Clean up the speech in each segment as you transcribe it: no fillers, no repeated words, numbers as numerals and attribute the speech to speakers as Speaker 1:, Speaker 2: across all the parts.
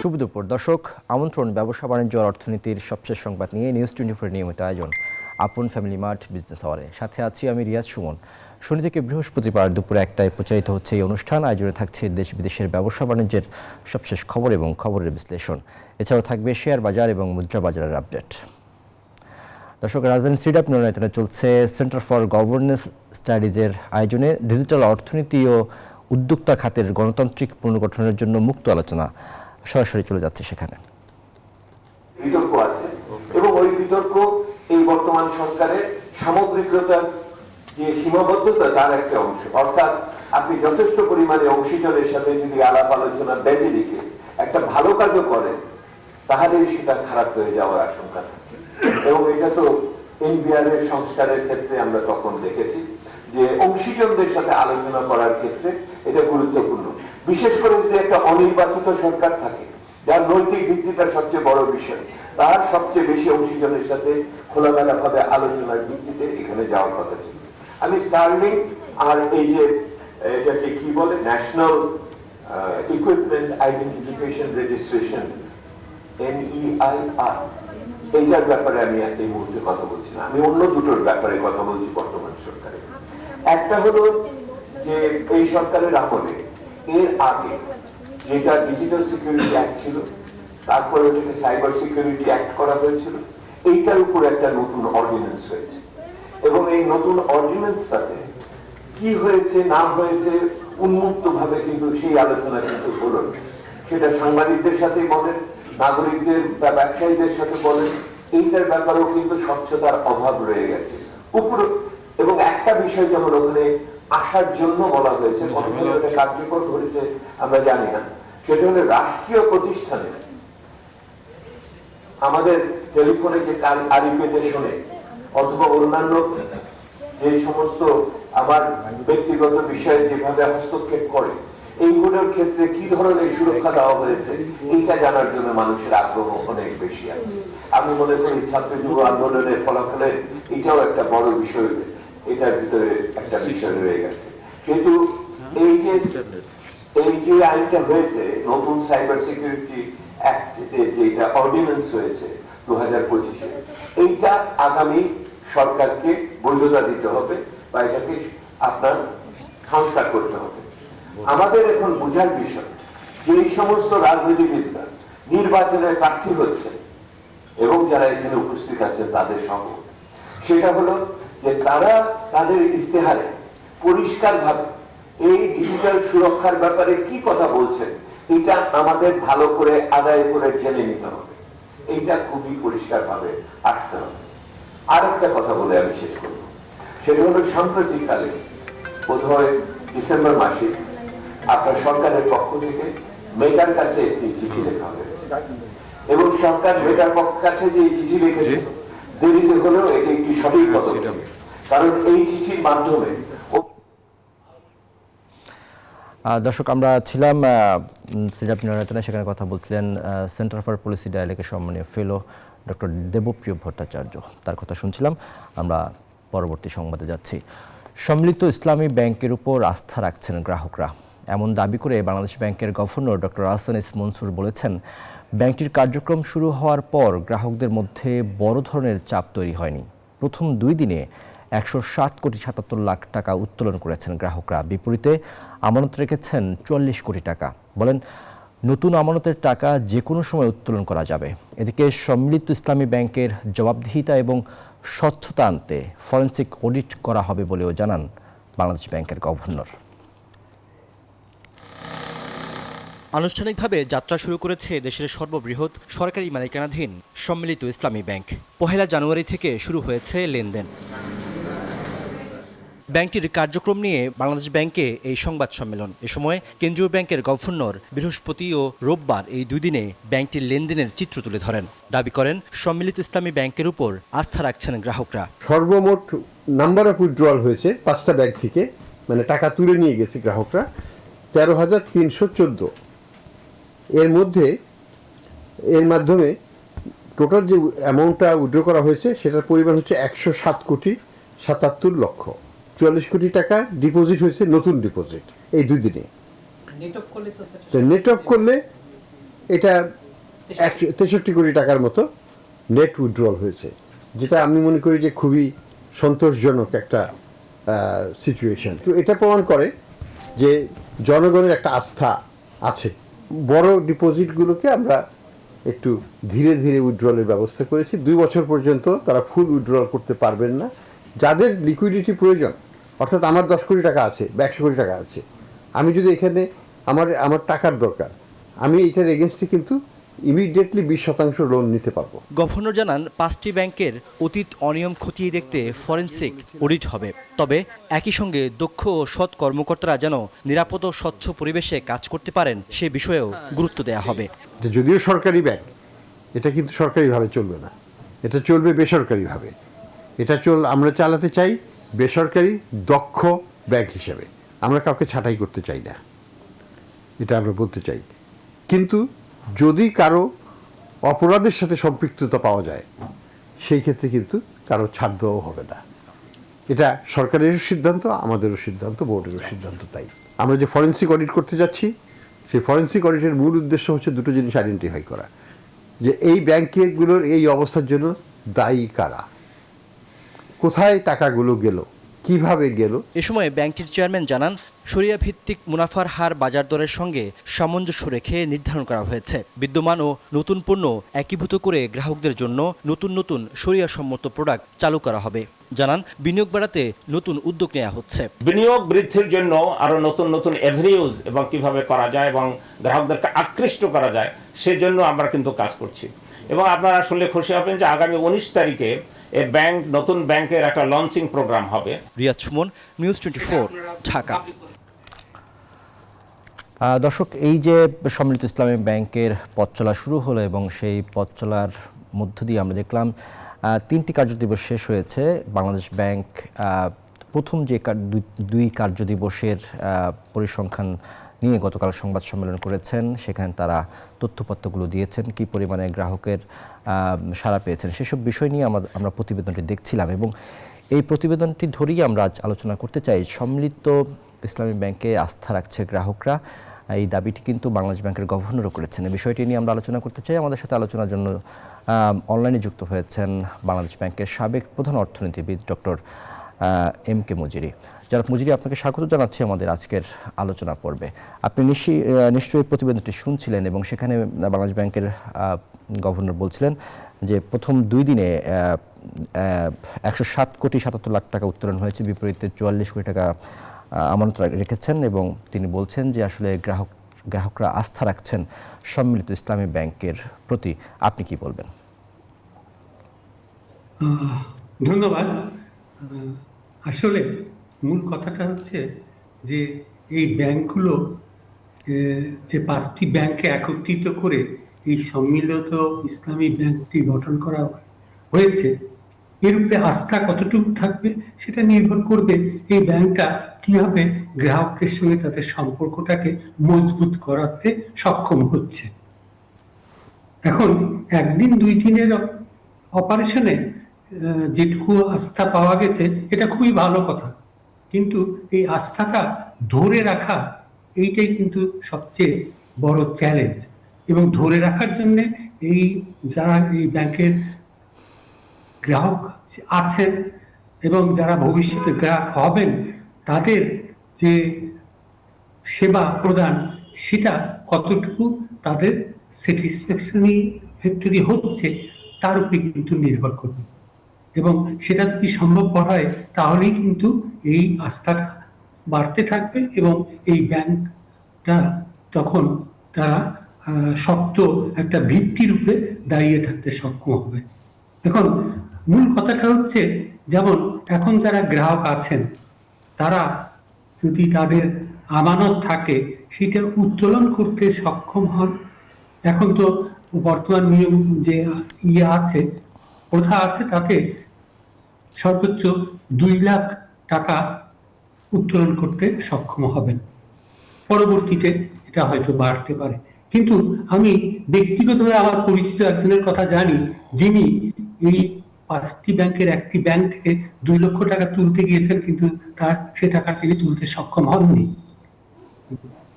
Speaker 1: শুভ দুপুর দর্শক, আমন্ত্রণ ব্যবসা বাণিজ্য আর অর্থনীতির সবশেষ সংবাদ নিয়ে নিউজ 24 নিয়মিত আয়োজন আপন ফ্যামিলি মার্ট বিজনেস আওয়ারে। সাথে আছি আমি রিয়াজ সুমন। শনি থেকে বৃহস্পতিবার দুপুরে 1টায় প্রচারিত হচ্ছে এই অনুষ্ঠান। আয়োজনে থাকছে দেশ বিদেশের ব্যবসা বাণিজ্যের সবশেষ খবর এবং খবরের বিশ্লেষণ। এছাড়াও থাকবে শেয়ার বাজার এবং মুদ্রা বাজারের আপডেট। দর্শক, রাজধানী সিডাপ মিলনায়তনে চলছে সেন্টার ফর গভর্নেন্স স্টাডিজের আয়োজনে ডিজিটাল অর্থনীতি ও উদ্যোক্তা খাতের গণতান্ত্রিক পুনর্গঠনের জন্য মুক্ত আলোচনা। সরাসরি চলে যাচ্ছে সেখানে।
Speaker 2: বিতর্ক আছে এবং ওই বিতর্ক এই বর্তমান সরকারের সামগ্রিকতার যে সীমাবদ্ধতা তার একটা অংশ। অর্থাৎ আপনি যথেষ্ট পরিমাণে অংশীজনের সাথে যদি আলাপ আলোচনা বেঁধে রেখে একটা ভালো কাজও করেন, তাহলে সেটা খারাপ হয়ে যাওয়ার আশঙ্কা থাকে। এবং এটা তো এনবিআর এর সংস্কারের ক্ষেত্রে আমরা তখন দেখেছি যে অংশীজনদের সাথে আলোচনা করার ক্ষেত্রে এটা গুরুত্বপূর্ণ। বিশেষ করে যদি একটা অনির্বাচিত সরকার থাকে, যার নৈতিক ভিত্তিটা সবচেয়ে বড় বিষয়, তার সবচেয়ে বেশি অংশীজনের সাথে খোলামেলা ভাবে আলোচনার ভিত্তিতে এখানে যাওয়ার কথা ছিল। আমি স্টার্লিং আর এই যে এটাকে কি বলে, national equipment identification registration, NEIR, এইটার ব্যাপারে আমি এই মুহূর্তে কথা বলছি না। আমি অন্য দুটোর ব্যাপারে কথা বলছি বর্তমান সরকারের। একটা হলো যে এই সরকারের আমলে এর আগে যেটা ডিজিটাল সিকিউরিটি অ্যাক্ট ছিল, তারপরে ওটাকে সাইবার সিকিউরিটি অ্যাক্ট করা হয়েছিল, এইটার উপর একটা নতুন অর্ডিন্যান্স হয়েছে। এবং এই নতুন অর্ডিন্যান্সটাতে কি হয়েছে না হয়েছে উন্মুক্ত ভাবে কিন্তু সেই আলোচনা কিন্তু হলো। সেটা সাংবাদিকদের সাথে বলেন, নাগরিকদের বা ব্যবসায়ীদের সাথে বলেন, এইটার ব্যাপারেও কিন্তু স্বচ্ছতার অভাব রয়ে গেছে উপর। এবং একটা বিষয় যেমন ওখানে আসার জন্য বলা হয়েছে, কতগুলো কার্যকর করেছে আমরা জানি না, সেটা হলো রাষ্ট্রীয় প্রতিষ্ঠানে আমাদের টেলিফোনে যে আরিফেতে শোনে অথবা অন্যান্য যে সমস্ত আমার ব্যক্তিগত বিষয়ে যেভাবে হস্তক্ষেপ করে, এইগুলোর ক্ষেত্রে কি ধরনের সুরক্ষা দেওয়া হয়েছে এইটা জানার জন্য মানুষের আগ্রহ অনেক বেশি আছে। আমি মনে করি ছাত্র যুব আন্দোলনের ফলাফলে এটাও একটা বড় বিষয়, এটার ভিতরে একটা বিষয় রয়ে গেছে। কিন্তু এই যে আইনটা হয়েছে, নতুন সাইবার সিকিউরিটি অ্যাক্টে যেটা অর্ডিন্যান্স হয়েছে 2025-এ, এইটা আগামী সরকারকে বৈধতা দিতে হবে বা এটাকে আপনার সংস্কার করতে হবে। আমাদের এখন বোঝার বিষয় যে এই সমস্ত রাজনীতিবিদরা নির্বাচনে প্রার্থী হচ্ছে এবং যারা এখানে উপস্থিত আছেন তাদের সঙ্গ, সেটা হলো যে তারা তাদের ইস্তেহারে পরিষ্কার ভাবে এই ডিজিটাল সুরক্ষার ব্যাপারে কি কথা বলছেন, এটা আমাদের ভালো করে আদায় করে জেনে নিতে হবে। এইটা খুবই পরিষ্কার ভাবে আসতে হবে। আর একটা কথা বলে আমি শেষ করব, সেটা হলো সাম্প্রতিককালে বোধহয় ডিসেম্বর মাসে আপনার সরকারের পক্ষ থেকে মেটার কাছে একটি চিঠি লেখা হয়েছে এবং সরকার মেটার কাছে যে চিঠি লিখেছে দেরিতে হলেও এটি একটি সঠিক পদক্ষেপ। কারণ এই চিঠির মাধ্যমে
Speaker 1: দর্শক, আমরা ছিলাম সিডাপ মিলনায়তনে, সেখানে কথা বলছিলেন সেন্টার ফর পলিসি ডায়ালগের সম্মানীয় ফেলো ডক্টর দেবপ্রিয় ভট্টাচার্য। তার কথা শুনছিলাম। আমরা পরবর্তী সংবাদে যাচ্ছি। সম্মিলিত ইসলামী ব্যাংকের উপর আস্থা রাখছেন গ্রাহকরা, এমন দাবি করে বাংলাদেশ ব্যাংকের governor doctor Ahsan S Mansur বলেছেন, ব্যাংকটির কার্যক্রম শুরু হওয়ার পর গ্রাহকদের মধ্যে বড় ধরনের চাপ তৈরি হয়নি। প্রথম 2 দিনে 107,77,00,000 টাকা উত্তোলন করেছেন গ্রাহকরা। বিপরীতে আমানত রেখেছেন 44 কোটি টাকা। বলেন, নতুন আমানতের টাকা যে কোনো সময় উত্তোলন করা যাবে। এদিকে সম্মিলিত ইসলামী ব্যাংকের জবাবদিহিতা এবং স্বচ্ছতা আনতে ফরেনসিক অডিট করা হবে বলেও জানান বাংলাদেশ ব্যাংকের গভর্নর।
Speaker 3: আনুষ্ঠানিকভাবে যাত্রা শুরু করেছে দেশের সর্ববৃহৎ সরকারি মালিকানাধীন সম্মিলিত ইসলামী ব্যাংক। 1 জানুয়ারি থেকে শুরু হয়েছে লেনদেন। ব্যাংকটির কার্যক্রম নিয়ে বাংলাদেশ ব্যাংকে এই সংবাদ সম্মেলন। এ সময় কেন্দ্রীয় ব্যাংকের গভর্নর বৃহস্পতি ও রোববার এই 2 দিনে ব্যাংকটির লেনদেনের চিত্র তুলে ধরেন। দাবি করেন, সম্মিলিত ইসলামী ব্যাংকের উপর আস্থা রাখছেন গ্রাহকরা।
Speaker 4: সর্বমোট নাম্বার অফ উইথড্রয়াল হয়েছে 5টা ব্যাংক থেকে, মানে টাকা তুলে নিয়ে গেছে গ্রাহকরা 13,314। এর মাধ্যমে টোটাল যে অ্যামাউন্টটা উইথড্র করা হয়েছে সেটার পরিমাণ হচ্ছে 107,77,00,000। 44 কোটি টাকা ডিপোজিট হয়েছে, নতুন ডিপোজিট এই 2 দিনে। নেট অফ করলে এটা 163 কোটি টাকার মতো নেট উইথড্রল হয়েছে, যেটা আমি মনে করি যে খুবই সন্তোষজনক একটা সিচুয়েশন। তো এটা প্রমাণ করে যে জনগণের একটা আস্থা আছে। বড় ডিপোজিটগুলোকে আমরা একটু ধীরে ধীরে উইথড্রলের ব্যবস্থা করেছি। 2 বছর পর্যন্ত তারা ফুল উইথড্রল করতে পারবেন না। যাদের লিকুইডিটি প্রয়োজন, অর্থাৎ আমার 10 কোটি টাকা আছে বা 100 কোটি টাকা আছে, আমি যদি এখানে আমার টাকার দরকার, আমি এটার এগেনস্টে কিন্তু ইমিডিয়েটলি 20% লোন নিতে পারবো।
Speaker 3: গভর্নর জানান 5টি ব্যাংকের অতীত অনিয়ম খতিয়ে দেখতে ফরেনসিক অডিট হবে। তবে একই সঙ্গে দক্ষ ও সৎ কর্মকর্তারা যেন নিরাপদ ও স্বচ্ছ পরিবেশে কাজ করতে পারেন সে বিষয়েও গুরুত্ব দেওয়া হবে।
Speaker 4: যদিও সরকারি ব্যাংক, এটা কিন্তু সরকারিভাবে চলবে না, এটা চলবে বেসরকারিভাবে। আমরা চালাতে চাই বেসরকারি দক্ষ ব্যাংক হিসেবে। আমরা কাউকে ছাঁটাই করতে চাই না, এটা আমরা বলতে চাই। কিন্তু যদি কারো অপরাধের সাথে সম্পৃক্ততা পাওয়া যায়, সেই ক্ষেত্রে কিন্তু কারো ছাড় দেওয়া হবে না। এটা সরকারেরও সিদ্ধান্ত, আমাদেরও সিদ্ধান্ত, বোর্ডেরও সিদ্ধান্ত। তাই আমরা যে ফরেনসিক অডিট করতে যাচ্ছি, সেই ফরেনসিক অডিটের মূল উদ্দেশ্য হচ্ছে দুটো জিনিস আইডেন্টিফাই করা, যে এই ব্যাংকগুলোর এই অবস্থার জন্য দায়ী কারা, কোথায় টাকাগুলো গেল, কিভাবে গেল।
Speaker 3: এ সময় ব্যাংকটির চেয়ারম্যান জানান, শরিয়া ভিত্তিক মুনাফার হার বাজার দরের সঙ্গে সামঞ্জস্য রেখে নির্ধারণ করা হয়েছে। বিদ্যমান ও নতুন পণ্য একীভূত করে গ্রাহকদের জন্য নতুন নতুন শরিয়া সম্মত প্রোডাক্ট চালু করা হবে। জানান, বিনিয়োগ বাড়াতে নতুন উদ্যোগ নেওয়া হচ্ছে।
Speaker 5: বিনিয়োগ বৃদ্ধির জন্য আরো নতুন নতুন এভিনিউজ এবং কিভাবে করা যায় এবং গ্রাহকদেরকে আকৃষ্ট করা যায়, সেজন্য আমরা কিন্তু কাজ করছি। এবং আপনারা আসলে খুশি হবেন যে আগামী 19 তারিখে নতুন ব্যাংকের একটা লঞ্চিং প্রোগ্রাম হবে।
Speaker 3: রিয়াদ সুমন, নিউজ 24, ঢাকা।
Speaker 1: দর্শক, এই যে সম্মিলিত ইসলামী ব্যাংকের পথ চলা শুরু হলো এবং সেই পথ চলার মধ্য দিয়ে আমরা দেখলাম 3টি কার্যদিবস শেষ হয়েছে। বাংলাদেশ ব্যাংক প্রথম যে 2 কার্যদিবসের পরিসংখ্যান নিয়ে গতকাল সংবাদ সম্মেলন করেছেন। সেখানে তারা তথ্যপত্রগুলো দিয়েছেন, কী পরিমাণে গ্রাহকের সাড়া পেয়েছেন, সেসব বিষয় নিয়ে আমরা প্রতিবেদনটি দেখছিলাম। এবং এই প্রতিবেদনটি ধরেই আমরা আজ আলোচনা করতে চাই। সম্মিলিত ইসলামী ব্যাংকে আস্থা রাখছে গ্রাহকরা, এই দাবিটি কিন্তু বাংলাদেশ ব্যাংকের গভর্নরও করেছেন। এই বিষয়টি নিয়ে আমরা আলোচনা করতে চাই। আমাদের সাথে আলোচনার জন্য অনলাইনে যুক্ত হয়েছেন বাংলাদেশ ব্যাংকের সাবেক প্রধান অর্থনীতিবিদ ডক্টর MK মজিরি। জনাব মজিরি, আপনাকে স্বাগত জানাচ্ছি আমাদের আজকের আলোচনা পর্বে। আপনি নিশ্চয়ই প্রতিবেদনটি শুনছিলেন এবং সেখানে বাংলাদেশ ব্যাংকের গভর্নর বলছিলেন যে প্রথম 2 দিনে 107 কোটি 77 লাখ টাকা উত্তোলন হয়েছে, বিপরীতে 44 কোটি টাকা আমানত রেখেছেন। এবং তিনি বলছেন যে আসলে গ্রাহকরা আস্থা রাখছেন সম্মিলিত ইসলামী ব্যাংকের প্রতি। আপনি কি বলবেন?
Speaker 6: ধন্যবাদ। আসলে মূল কথাটা হচ্ছে যে এই ব্যাংকগুলো, যে 5টি ব্যাংককে একত্রিত করে এই সম্মিলিত ইসলামী ব্যাংকটি গঠন করা হয়েছে, এর উপরে আস্থা কতটুকু থাকবে সেটা নির্ভর করবে এই ব্যাংকটা কিভাবে গ্রাহকদের সঙ্গে তাদের সম্পর্কটাকে মজবুত করাতে সক্ষম হচ্ছে। এখন 1 দিন 2 দিনের অপারেশনে যেটুকু আস্থা পাওয়া গেছে এটা খুবই ভালো কথা, কিন্তু এই আস্থাটা ধরে রাখা, এইটাই কিন্তু সবচেয়ে বড় চ্যালেঞ্জ। এবং ধরে রাখার জন্য যারা এই ব্যাংকের গ্রাহক আছেন এবং যারা ভবিষ্যতে গ্রাহক হবেন, তাদের যে সেবা প্রদান, সেটা কতটুকু তাদের স্যাটিসফ্যাকশনারি হচ্ছে তার উপরে কিন্তু নির্ভর করবে। এবং সেটা যদি সম্ভবপর হয় তাহলেই কিন্তু এই আস্থাটা বাড়তে থাকবে এবং এই ব্যাংকটা তখন তারা শক্ত একটা ভিত্তির উপরে দাঁড়িয়ে থাকতে সক্ষম হবে। এখন মূল কথাটা হচ্ছে, যেমন এখন যারা গ্রাহক আছেন তারা যদি তাদের আমানত থাকে সেটা উত্তোলন করতে সক্ষম হন। এখন তো বর্তমান নিয়ম যে আছে, প্রথা আছে, তাতে সর্বোচ্চ 2 লাখ টাকা উত্তোলন করতে সক্ষম হবেন। পরবর্তীতে এটা হয়তো বাড়তে পারে। কিন্তু আমি ব্যক্তিগতভাবে আমার পরিচিত একজনের কথা জানি, যিনি এই 5টি ব্যাংকের একটি ব্যাংক থেকে 2 লক্ষ টাকা তুলতে গিয়েছেন, কিন্তু সে টাকা তিনি তুলতে সক্ষম হননি,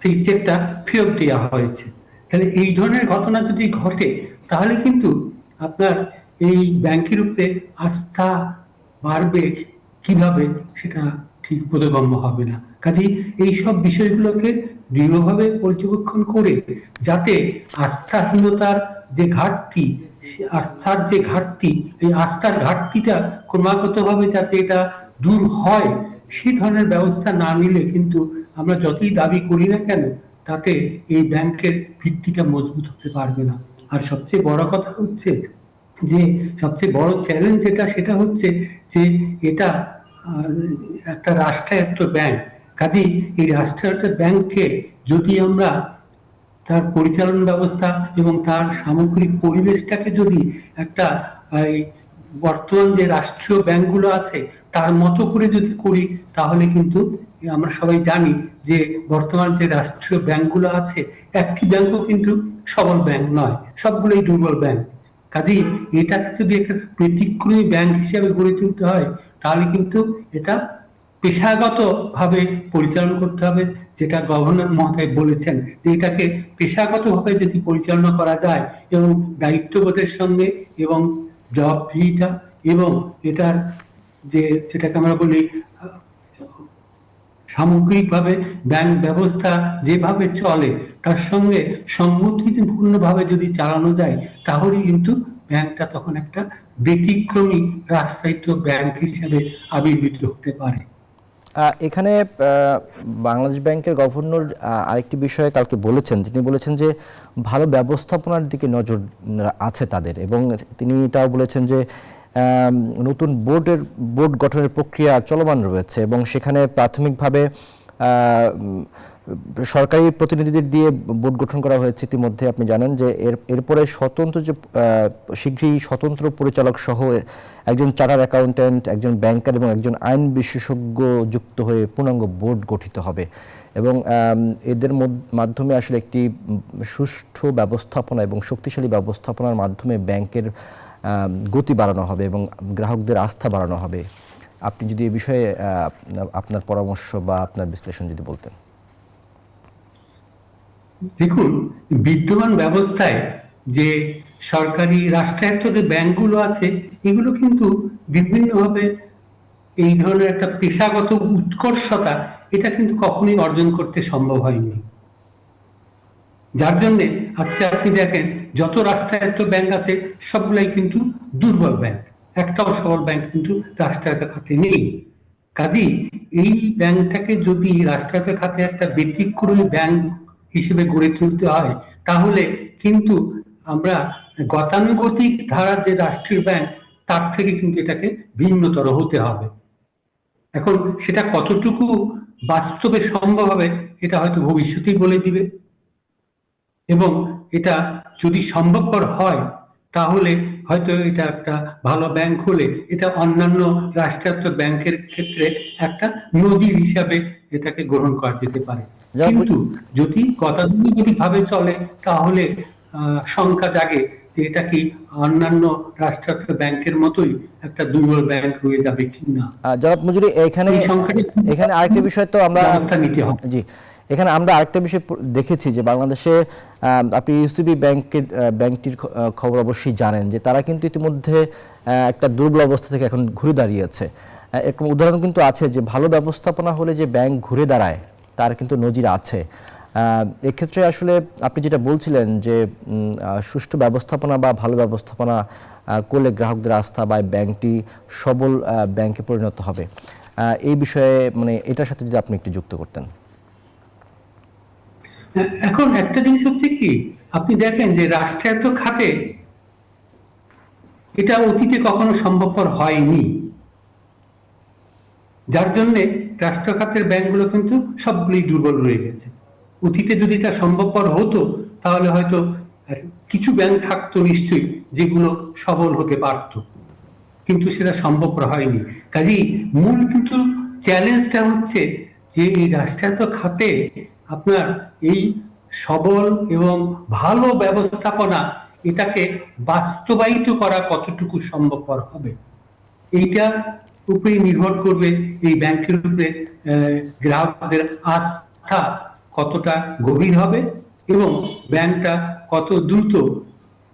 Speaker 6: সেই চেকটা ফেরত দেওয়া হয়েছে। তাহলে এই ধরনের ঘটনা যদি ঘটে তাহলে কিন্তু আপনার এই ব্যাংকের উপরে আস্থা বাড়বে কিভাবে সেটা ঠিক বোধগম্য হবে না। কাজেই এইসব বিষয়গুলোকে দৃঢ়ভাবে পর্যবেক্ষণ করে যাতে আস্থাহীনতার যে ঘাটতি, আস্থার যে ঘাটতি, এই আস্থার ঘাটতিটা ক্রমাগতভাবে যাতে এটা দূর হয়, সেই ধরনের ব্যবস্থা না নিলে কিন্তু আমরা যতই দাবি করি না কেন তাতে এই ব্যাংকের ভিত্তিটা মজবুত হতে পারবে না। আর সবচেয়ে বড় কথা হচ্ছে যে সবচেয়ে বড় চ্যালেঞ্জ যেটা সেটা হচ্ছে যে এটা একটা রাষ্ট্রায়ত্ত ব্যাংক। কাজেই এই রাষ্ট্রায়ত্ত ব্যাংককে যদি আমরা তার পরিচালন ব্যবস্থা এবং তার সামগ্রিক পরিবেশটাকে যদি একটা বর্তমান যে রাষ্ট্রীয় ব্যাংকগুলো আছে তার মতো করে যদি করি তাহলে কিন্তু আমরা সবাই জানি যে বর্তমান যে রাষ্ট্রীয় ব্যাংকগুলো আছে একটি ব্যাংকও কিন্তু সবল ব্যাংক নয়, সবগুলোই দুর্বল ব্যাংক। কাজেই এটাকে যদি একটা ব্যতিক্রমী ব্যাংক হিসেবে গড়ে তুলতে হয় তাহলে কিন্তু এটা পেশাগত ভাবে পরিচালনা করতে হবে, যেটা গভর্নর মহোদয় বলেছেন যে এটাকে পেশাগত ভাবে যদি পরিচালনা করা যায় এবং দায়িত্ববোধের সঙ্গে এবং জবাবদিহিতা এবং এটার যে যেটাকে আমরা বলি সামগ্রিকভাবে ব্যাংক ব্যবস্থা যেভাবে চলে তার সঙ্গে সংগতিপূর্ণভাবে যদি চালানো যায় তাহলে কিন্তু ব্যাংকটা তখন একটা ব্যতিক্রমী রাষ্ট্রায়ত্ত ব্যাংক হিসেবে আবির্ভূত হতে পারে।
Speaker 1: এখানে বাংলাদেশ ব্যাংকের গভর্নর আরেকটি বিষয়ে কালকে বলেছেন, তিনি বলেছেন যে ভালো ব্যবস্থাপনার দিকে নজর আছে তাদের, এবং তিনি এটাও বলেছেন যে নতুন বোর্ড গঠনের প্রক্রিয়া চলমান রয়েছে এবং সেখানে প্রাথমিকভাবে সরকারি প্রতিনিধিদের দিয়ে বোর্ড গঠন করা হয়েছে ইতিমধ্যে। আপনি জানেন যে এরপরে শীঘ্রই স্বতন্ত্র পরিচালক সহ একজন চার্টার অ্যাকাউন্ট্যান্ট, একজন ব্যাংকার এবং একজন আইন বিশেষজ্ঞ যুক্ত হয়ে পূর্ণাঙ্গ বোর্ড গঠিত হবে এবং এদের মাধ্যমে আসলে একটি সুষ্ঠু ব্যবস্থাপনা এবং শক্তিশালী ব্যবস্থাপনার মাধ্যমে ব্যাংকের গতি বাড়ানো হবে এবং গ্রাহকদের আস্থা বাড়ানো হবে। আপনি যদি এই বিষয়ে আপনার পরামর্শ বা আপনার বিশ্লেষণ যদি বলতেন।
Speaker 6: দেখুন, বিদ্যমান ব্যবস্থায় যে সরকারি রাষ্ট্রায়ত্ত যে ব্যাংকগুলো আছে এগুলো কিন্তু বিভিন্নভাবে এই ধরনের একটা পেশাগত উৎকর্ষতা এটা কিন্তু কখনোই অর্জন করতে সম্ভব হয়নি, যার জন্য আজকে আপনি দেখেন যত রাষ্ট্রায়ত্ত ব্যাংক আছে সবগুলাই কিন্তু দুর্বল ব্যাংক, একটাও সবল ব্যাংক কিন্তু রাষ্ট্রায়ত্ত খাতে নেই। কাজেই এই ব্যাংকটাকে যদি রাষ্ট্রায়ত্ত খাতে একটা ব্যতিক্রমী ব্যাংক হিসেবে গড়ে তুলতে হয় তাহলে কিন্তু আমরা গতানুগতিক ধারার যে রাষ্ট্রীয় ব্যাংক তার থেকে কিন্তু এটাকে ভিন্নতর হতে হবে। এখন সেটা কতটুকু বাস্তবে সম্ভব হবে এটা হয়তো ভবিষ্যতেই বলে দিবে, এবং এটা যদি সম্ভবপর হয় তাহলে হয়তো এটা একটা ভালো ব্যাংক হলে এটা অন্যান্য রাষ্ট্রায়ত্ত ব্যাংকের ক্ষেত্রে একটা নজির হিসাবে এটাকে গ্রহণ করা যেতে পারে। কিন্তু যদি গতানুগতিক ভাবে চলে তাহলে শঙ্কা জাগে যে এটা কি অন্যান্য রাষ্ট্রায়ত্ত ব্যাংকের মতোই একটা দুর্বল ব্যাংক হয়ে যাবে কিনা।
Speaker 1: জনাব মজুরি, এখানে আরেকটা বিষয় তো আমরা
Speaker 6: ব্যবস্থা নিতে হবে।
Speaker 1: জি, এখানে আমরা আরেকটা বিষয় দেখেছি যে বাংলাদেশে আপনি ইউসিবি ব্যাংকটির খবর অবশ্যই জানেন যে তারা কিন্তু ইতিমধ্যে একটা দুর্বল অবস্থা থেকে এখন ঘুরে দাঁড়িয়েছে। একটা উদাহরণ কিন্তু আছে যে ভালো ব্যবস্থাপনা হলে যে ব্যাংক ঘুরে দাঁড়ায় তার কিন্তু নজির আছে। এক্ষেত্রে আসলে আপনি যেটা বলছিলেন যে সুষ্ঠু ব্যবস্থাপনা বা ভালো ব্যবস্থাপনা করলে গ্রাহকদের আস্থা বা ব্যাংকটি সবল ব্যাংকে পরিণত হবে, এই বিষয়ে মানে এটার সাথে যদি আপনি একটু যুক্ত করতেন।
Speaker 6: এখন একটা জিনিস হচ্ছে কি, আপনি দেখেন যে রাষ্ট্রায়ত্ত খাতে এটা অতীতে কখনো সম্ভবপর হয়নি, যার জন্যে রাষ্ট্র খাতের ব্যাংকগুলো কিন্তু সবগুলোই দুর্বল রয়ে গেছে। অতীতে যদি এটা সম্ভবপর হতো তাহলে হয়তো কিছু ব্যাংক থাকতো নিশ্চয়ই যেগুলো সবল হতে পারত, কিন্তু সেটা সম্ভবপর হয়নি। কাজেই মূল কিন্তু চ্যালেঞ্জটা হচ্ছে যে এই রাষ্ট্রায়ত্ত খাতে আপনার এই সবল এবং ভালো ব্যবস্থাপনা এটাকে বাস্তবায়িত করা কতটুকু সম্ভবপর হবে, এইটা উপরে নির্ভর করবে এই ব্যাংকের উপরে গ্রাহকদের আস্থা কতটা গভীর হবে এবং ব্যাংকটা কত দ্রুত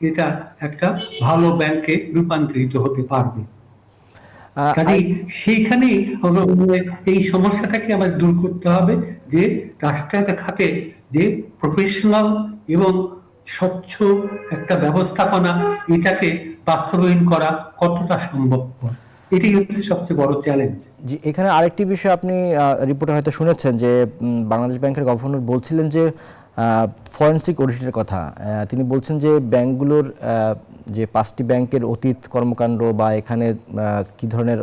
Speaker 6: এটা একটা ভালো ব্যাংকে রূপান্তরিত হতে পারবে। কাজেই সেইখানেই আমার মনে হয় এই সমস্যাটাকে আমাদের দূর করতে হবে, যে রাষ্ট্রায়ত্ত খাতে যে প্রফেশনাল এবং স্বচ্ছ একটা ব্যবস্থাপনা, এটাকে বাস্তবায়ন করা কতটা সম্ভব, এটাই হচ্ছে সবচেয়ে বড় চ্যালেঞ্জ।
Speaker 1: জি, এখানে আরেকটি বিষয় আপনি রিপোর্টে হয়তো শুনেছেন যে বাংলাদেশ ব্যাংকের গভর্নর বলছিলেন যে ফরেনসিক অডিটের কথা। তিনি বলছেন যে ব্যাংকগুলোর যে 5টি ব্যাংকের অতীত কর্মকাণ্ড বা এখানে কী ধরনের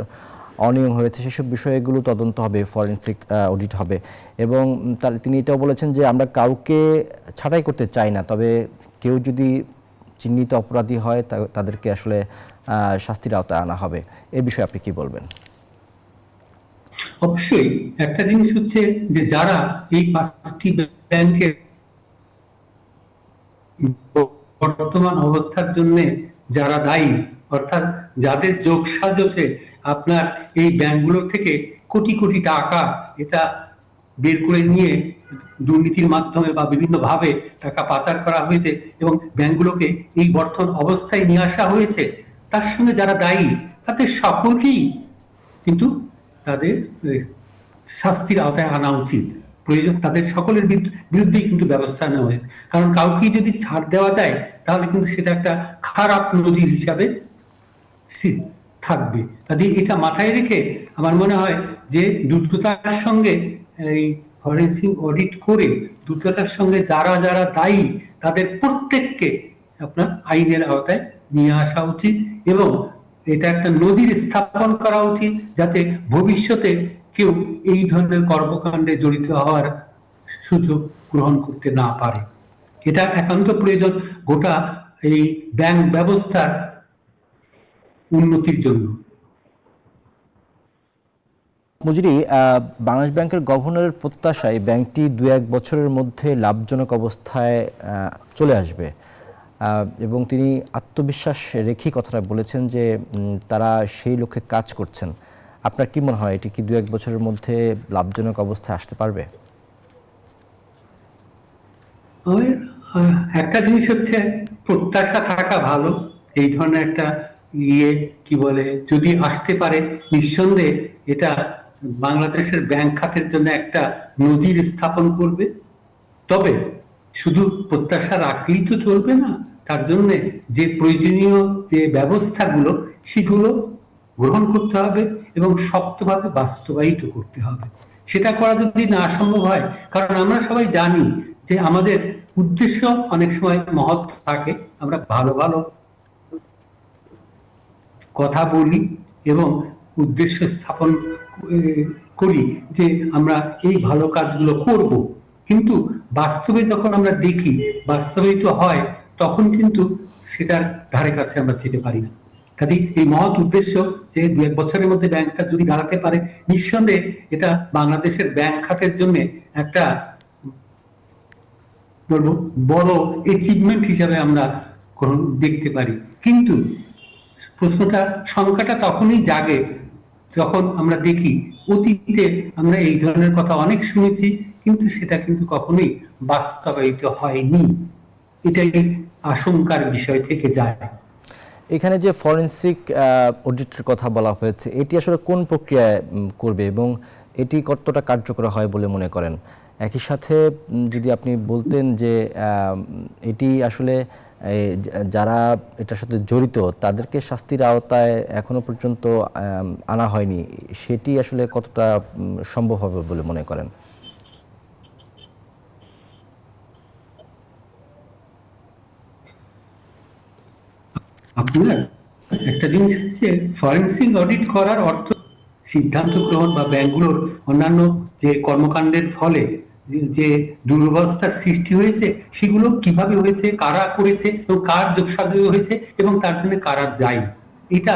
Speaker 1: অনিয়ম হয়েছে সেসব বিষয়গুলো তদন্ত হবে, ফরেনসিক অডিট হবে। এবং তিনি এটাও বলেছেন যে আমরা কাউকে ছাঁটাই করতে চাই না, তবে কেউ যদি চিহ্নিত অপরাধী হয় তাদেরকে আসলে শাস্তির আওতায় আনা হবে। এই বিষয়ে আপনি কি বলবেন?
Speaker 6: অবশ্যই একটা জিনিস হচ্ছে যে যারা এই 5টি ব্যাংকের বর্তমান অবস্থার জন্য যারা দায়ী, অর্থাৎ যাদের যোগসাজশে আপনার এই ব্যাংকগুলো থেকে কোটি কোটি টাকা এটা বের করে নিয়ে দুর্নীতির মাধ্যমে বা বিভিন্ন ভাবে টাকা পাচার করা হয়েছে এবং ব্যাংকগুলোকে এই বর্তমান অবস্থায় নিয়ে আসা হয়েছে, তার সঙ্গে যারা দায়ী তাদের সকলকেই কিন্তু তাদের শাস্তির আওতায় আনা উচিত। প্রয়োজন তাদের সকলের বিরুদ্ধেই কিন্তু ব্যবস্থা নেওয়া উচিত, কারণ কাউকে যদি ছাড় দেওয়া যায় তাহলে কিন্তু সেটা একটা খারাপ নজির হিসাবে থাকবে। কাজে এটা মাথায় রেখে আমার মনে হয় যে দ্রুততার সঙ্গে এই ফরেনসিক অডিট করে দ্রুততার সঙ্গে যারা যারা দায়ী তাদের প্রত্যেককে আপনার আইনের আওতায় নিয়ে আসা উচিত এবং এটা একটা নজির স্থাপন করা উচিত, যাতে ভবিষ্যতে কেউ এই ধরনের কর্মকাণ্ডে জড়িত হওয়ার সুযোগ গ্রহণ করতে না পারে। এটা একান্ত প্রয়োজন গোটা এই ব্যাংক ব্যবস্থার উন্নতির জন্য।
Speaker 1: মজুরি, বাংলাদেশ ব্যাংকের গভর্নরের প্রত্যাশায় ব্যাংকটি 2-1 বছরের মধ্যে লাভজনক অবস্থায় চলে আসবে এবং তিনি আত্মবিশ্বাস রেখেই কথাটা বলেছেন যে তারা সেই লক্ষ্যে কাজ করছেন। আপনার কি মনে হয় এটি কি 2-1 বছরের মধ্যে লাভজনক অবস্থায় আসতে পারবে?
Speaker 6: একটা জিনিস হচ্ছে প্রত্যাশা থাকা ভালো, এই ধরনের একটা কি বলে যদি আসতে পারে নিঃসন্দেহে এটা বাংলাদেশের ব্যাংক খাতের জন্য একটা নজির স্থাপন করবে। তবে শুধু প্রত্যাশা রাখলেই তো চলবে না, তার জন্য যে প্রয়োজনীয় যে ব্যবস্থাগুলো সেগুলো গ্রহণ করতে হবে এবং শক্তভাবে বাস্তবায়িত করতে হবে। সেটা করা যদি না সম্ভব হয়, কারণ আমরা সবাই জানি যে আমাদের উদ্দেশ্য অনেক সময় মহৎ থাকে, আমরা ভালো ভালো কথা বলি এবং উদ্দেশ্য স্থাপন করি যে আমরা এই ভালো কাজগুলো করব, কিন্তু বাস্তবে যখন আমরা দেখি বাস্তবায়িত হয় তখন কিন্তু সেটার ধারে কাছে আমরা যেতে পারি না। কাজে এই মহৎ উদ্দেশ্য যে 2-1 বছরের মধ্যে ব্যাংকটা যদি দাঁড়াতে পারে, নিঃসন্দেহে এটা বাংলাদেশের ব্যাংক খাতের জন্য একটা বলবো বড় অ্যাচিভমেন্ট হিসাবে আমরা দেখতে পারি। কিন্তু সংখ্যাটা তখনই জাগে যখন আমরা দেখি অতীতে আমরা এই ধরনের কথা অনেক শুনেছি, কিন্তু সেটা কিন্তু কখনোই বাস্তবায়িত হয়নি। এটাই আশঙ্কার বিষয় থেকে যায়।
Speaker 1: এখানে যে ফরেনসিক অডিটের কথা বলা হয়েছে, এটি আসলে কোন প্রক্রিয়ায় করবে এবং এটি কতটা কার্যকর হয় বলে মনে করেন? একই সাথে যদি আপনি বলতেন যে এটি আসলে যারা এটার সাথে জড়িত তাদেরকে শাস্তির আওতায় এখনো পর্যন্ত আনা হয়নি, সেটি আসলে কতটা সম্ভব হবে বলে মনে করেন?
Speaker 6: আপনার একটা জিনিস হচ্ছে ফরেনসিক অডিট করার অর্থ সিদ্ধান্ত গ্রহণ বা ব্যাংকগুলোর অন্যান্য যে কর্মকাণ্ডের ফলে যে দুরবস্থার সৃষ্টি হয়েছে সেগুলো কিভাবে হয়েছে, কারা করেছে এবং কার যোগসাজশ হয়েছে এবং তার জন্য কারা দায়ী, এটা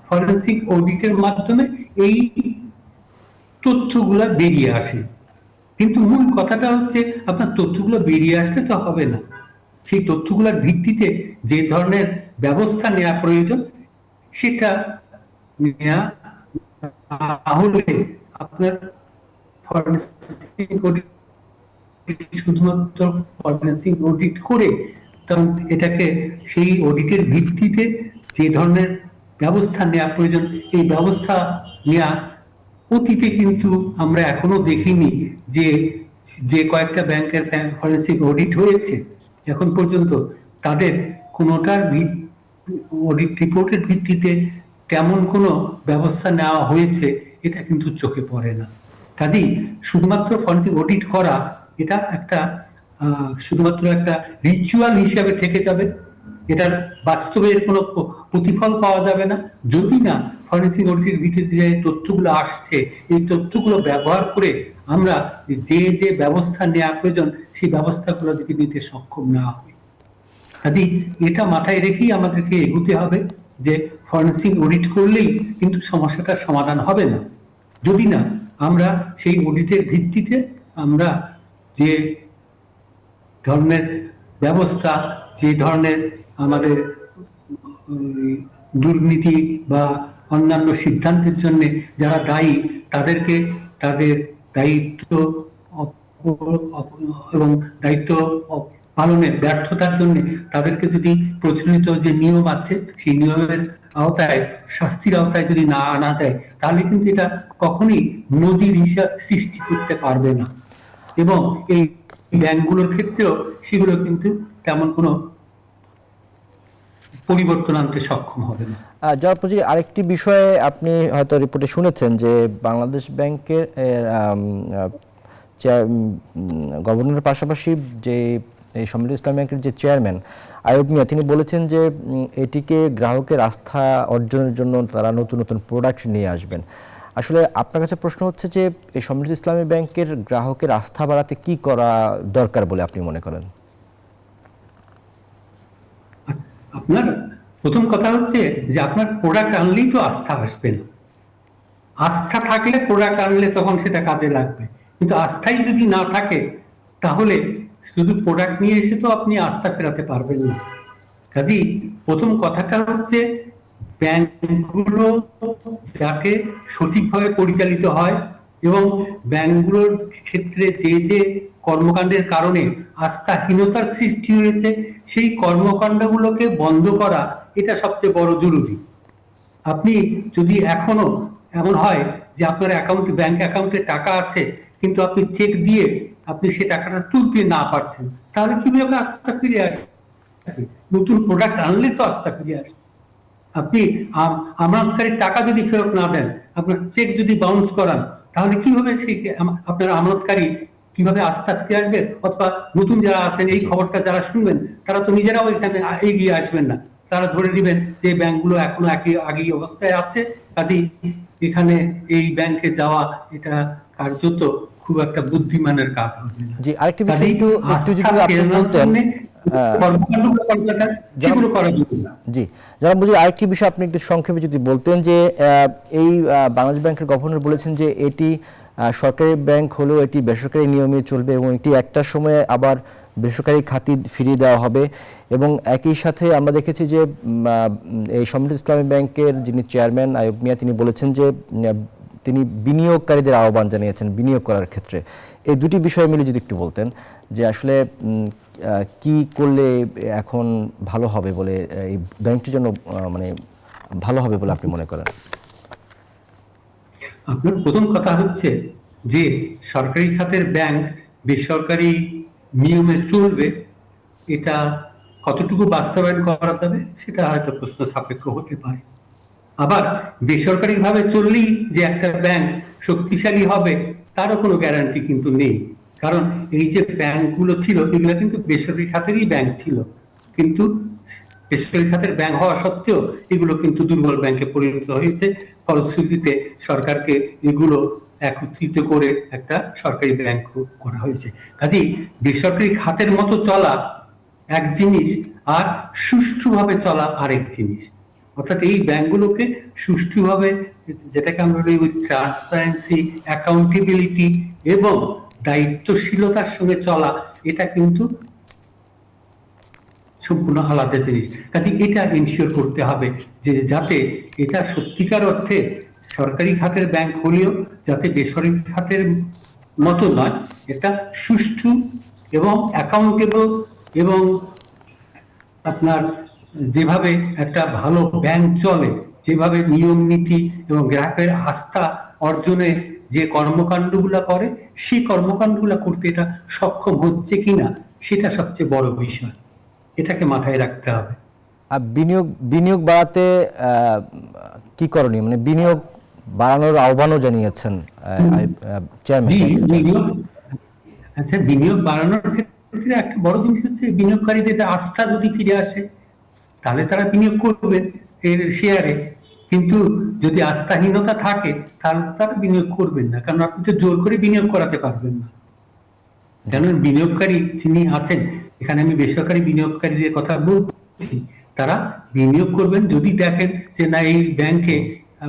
Speaker 6: ফরেনসিক অডিটের মাধ্যমে এই তথ্যগুলো বেরিয়ে আসে। কিন্তু মূল কথাটা হচ্ছে আপনার তথ্যগুলো বেরিয়ে আসলে তো হবে না, সেই তথ্যগুলোর ভিত্তিতে যে ধরনের ব্যবস্থা নেওয়া প্রয়োজন সেটা নেওয়া হলে আপনার ফরেনসিক অডিট শুধুমাত্র ফরেনসিক অডিট করে তখন এটাকে সেই অডিটের ভিত্তিতে যে ধরনের ব্যবস্থা নেওয়া প্রয়োজন এই ব্যবস্থা নেওয়া অতীতে কিন্তু আমরা এখনো দেখিনি যে যে কয়েকটা ব্যাংকের ফরেনসিক অডিট হয়েছে এখন পর্যন্ত তাদের কোনোটার অডিট রিপোর্টের ভিত্তিতে তেমন কোনো ব্যবস্থা নেওয়া হয়েছে এটা কিন্তু চোখে পড়ে না। কাজেই শুধুমাত্র ফরেনসিক অডিট করা এটা একটা শুধুমাত্র একটা রিচুয়াল হিসাবে থেকে যাবে, এটার বাস্তবের কোনো প্রতিফল পাওয়া যাবে না যদি না ফরেনসিক অডিটের ভিত্তিতে যে তথ্যগুলো আসছে এই তথ্যগুলো ব্যবহার করে আমরা যে যে ব্যবস্থা নেওয়া প্রয়োজন সেই ব্যবস্থাগুলো যদি নিতে সক্ষম না হই। কাজেই এটা মাথায় রেখেই আমাদেরকে এগোতে হবে যে ফরেনসিক অডিট করলেই কিন্তু সমস্যাটার সমাধান হবে না যদি না আমরা সেই অডিটের ভিত্তিতে আমরা যে ধরনের ব্যবস্থা যে ধরনের আমাদের দুর্নীতি বা অন্যান্য সিদ্ধান্তের জন্য যারা দায়ী তাদেরকে তাদের দায়িত্ব এবং দায়িত্ব পালনের ব্যর্থতার জন্য তাদেরকে যদি প্রচলিত যে নিয়ম আছে সেই নিয়মের আওতায় শাস্তির আওতায় যদি না আনা যায় তাহলে কিন্তু এটা কখনোই নজির হিসাব সৃষ্টি করতে পারবে না এবং এই ব্যাংকগুলোর ক্ষেত্রেও সেগুলো কিন্তু তেমন কোনো পরিবর্তন আনতে সক্ষম হবে না।
Speaker 1: জয়পুরজি, আরেকটি বিষয়ে আপনি হয়তো রিপোর্টে শুনেছেন যে বাংলাদেশ ব্যাংকের গভর্নরের পাশাপাশি যে এই সম্মিলিত ইসলামী ব্যাংকের যে চেয়ারম্যান আইয়ুব মিয়া তিনি বলেছেন যে এটিকে গ্রাহকের আস্থা অর্জনের জন্য তারা নতুন নতুন প্রোডাক্ট নিয়ে আসবেন। আসলে আপনার কাছে প্রশ্ন হচ্ছে যে এই সম্মিলিত ইসলামী ব্যাংকের গ্রাহকের আস্থা বাড়াতে কি করা দরকার বলে আপনি মনে করেন?
Speaker 6: আপনার প্রথম কথা হচ্ছে যে আপনার প্রোডাক্ট আনলেই তো আস্থা আসবে না, আস্থা থাকলে প্রোডাক্ট আনলে তখন সেটা কাজে লাগবে, কিন্তু আস্থাই যদি না থাকে তাহলে শুধু প্রোডাক্ট নিয়ে এসে তো আপনি আস্থা ফেরাতে পারবেন না। কাজেই প্রথম কথাটা হচ্ছে ব্যাংকগুলো যাতে সঠিকভাবে পরিচালিত হয় এবং ব্যাংকগুলোর ক্ষেত্রে যে যে কর্মকাণ্ডের কারণে আস্থাহীনতার সৃষ্টি হয়েছে সেই কর্মকাণ্ডগুলোকে বন্ধ করা এটা সবচেয়ে বড় জরুরি। আপনি যদি এখনো এমন হয় যে আপনার অ্যাকাউন্টে ব্যাংক অ্যাকাউন্টে টাকা আছে কিন্তু আপনি চেক দিয়ে আপনি সেই টাকাটা তুলতে না পারছেন তাহলে কিভাবে আস্থা ফিরে আসবে? নতুন প্রোডাক্ট আনলে তো আস্থা ফিরে আসবে। আপনি আমানতকারীর টাকা যদি ফেরত না দেন, আপনার চেক যদি বাউন্স করান তাহলে কিভাবে সেই আপনার আমানতকারী কিভাবে আস্থা ফিরে আসবে? অথবা নতুন যারা আছেন এই খবরটা যারা শুনবেন তারা তো নিজেরাও এখানে এগিয়ে আসবেন না, তারা ধরে নেবেন যে ব্যাংকগুলো এখনো একই অবস্থায় আছে, কাজেই এখানে এই ব্যাংকে যাওয়া এটা কার্যত খুব একটা বুদ্ধিমানের কাজ হবে না।
Speaker 1: জি, আরেকটি বিষয় একটু যদি আপনি বলতেন। জি জনাব মুজিব, আরেকটি বিষয় আপনি একটু সংক্ষেপে যদি বলতেন যে এই বাংলাদেশ ব্যাংকের গভর্নর বলেছেন যে এটি সরকারি ব্যাংক হলেও এটি বেসরকারি নিয়মে চলবে এবং এটি একটা সময়ে আবার বেসরকারি খাতে ফিরিয়ে দেওয়া হবে এবং একই সাথে আমরা দেখেছি যে এই সম্মিলিত ইসলামী ব্যাংকের যিনি চেয়ারম্যান আইয়ুব মিয়া তিনি বলেছেন যে তিনি বিনিয়োগকারীদের আহ্বান জানিয়েছেন বিনিয়োগ করার ক্ষেত্রে। এই দুটি বিষয় মিলে যদি একটু বলতেন যে আসলে কি করলে এখন ভালো হবে বলে এই ব্যাংকটির জন্য মানে ভালো হবে বলে আপনি মনে করেন?
Speaker 6: আপনার প্রথম কথা হচ্ছে যে সরকারি খাতের ব্যাংক বেসরকারি নিয়মে চলবে এটা কতটুকু বাস্তবায়ন করা যাবে সেটা হয়তো প্রশ্ন সাপেক্ষ হতে পারে। আবার বেসরকারি ভাবে চললেই যে একটা ব্যাংক শক্তিশালী হবে তারও কোনো গ্যারান্টি কিন্তু নেই, কারণ এই যে ব্যাংকগুলো ছিল এগুলো কিন্তু বেসরকারি খাতেরই ব্যাংক ছিল, কিন্তু বেসরকারি খাতের ব্যাংক হওয়া সত্ত্বেও এগুলো কিন্তু দুর্বল ব্যাংকে পরিণত হয়েছে। ফলশ্রুতিতে সরকারকে এগুলো একত্রিত করে একটা সরকারি ব্যাংক করা হয়েছে। কাজেই বেসরকারি খাতের মতো চলা এক জিনিস আর সুষ্ঠুভাবে চলা আরেক জিনিস। অর্থাৎ এই ব্যাংকগুলোকে সুষ্ঠুভাবে, যেটাকে আমরা বলি উইথ ট্রান্সপারেন্সি, অ্যাকাউন্টেবিলিটি এবং দায়িত্বশীলতার সঙ্গে চলা, এটা কিন্তু সম্পূর্ণ আলাদা জিনিস। কাজে এটা এনশিওর করতে হবে যে যাতে এটা সত্যিকার অর্থে সরকারি খাতের ব্যাংক হলেও যাতে বেসরকারি খাতের মতো নয়, এটা সুষ্ঠু এবং অ্যাকাউন্টেবল এবং আপনার যেভাবে একটা ভালো ব্যাংক চলে, যেভাবে নিয়ম নীতি এবং গ্রাহকের আস্থা অর্জনে যে কর্মকাণ্ডগুলো করে, সেই কর্মকাণ্ডগুলো করতে এটা সক্ষম হচ্ছে কিনা সেটা সবচেয়ে বড় বিষয়, এটাকে মাথায় রাখতে হবে।
Speaker 1: আর বিনিয়োগ বাড়াতে কি করণীয়, মানে বিনিয়োগ বাড়ানোর আহ্বানও জানিয়েছেন
Speaker 6: জি,
Speaker 1: চেয়ারম্যান।
Speaker 6: আচ্ছা, বিনিয়োগ বাড়ানোর ক্ষেত্রে একটা বড় জিনিস হচ্ছে বিনিয়োগকারীদের আস্থা যদি ফিরে আসে তাহলে তারা বিনিয়োগ করবেন এর শেয়ারে। কিন্তু যদি আস্থাহীনতা থাকে তাহলে তো তারা বিনিয়োগ করবেন না, কারণ আপনি তো জোর করে বিনিয়োগ করাতে পারবেন না। কারণ বিনিয়োগকারী যিনি আছেন, এখানে আমি বেসরকারি বিনিয়োগকারীদের কথা বলছি, তারা বিনিয়োগ করবেন যদি দেখেন যে না এই ব্যাংকে,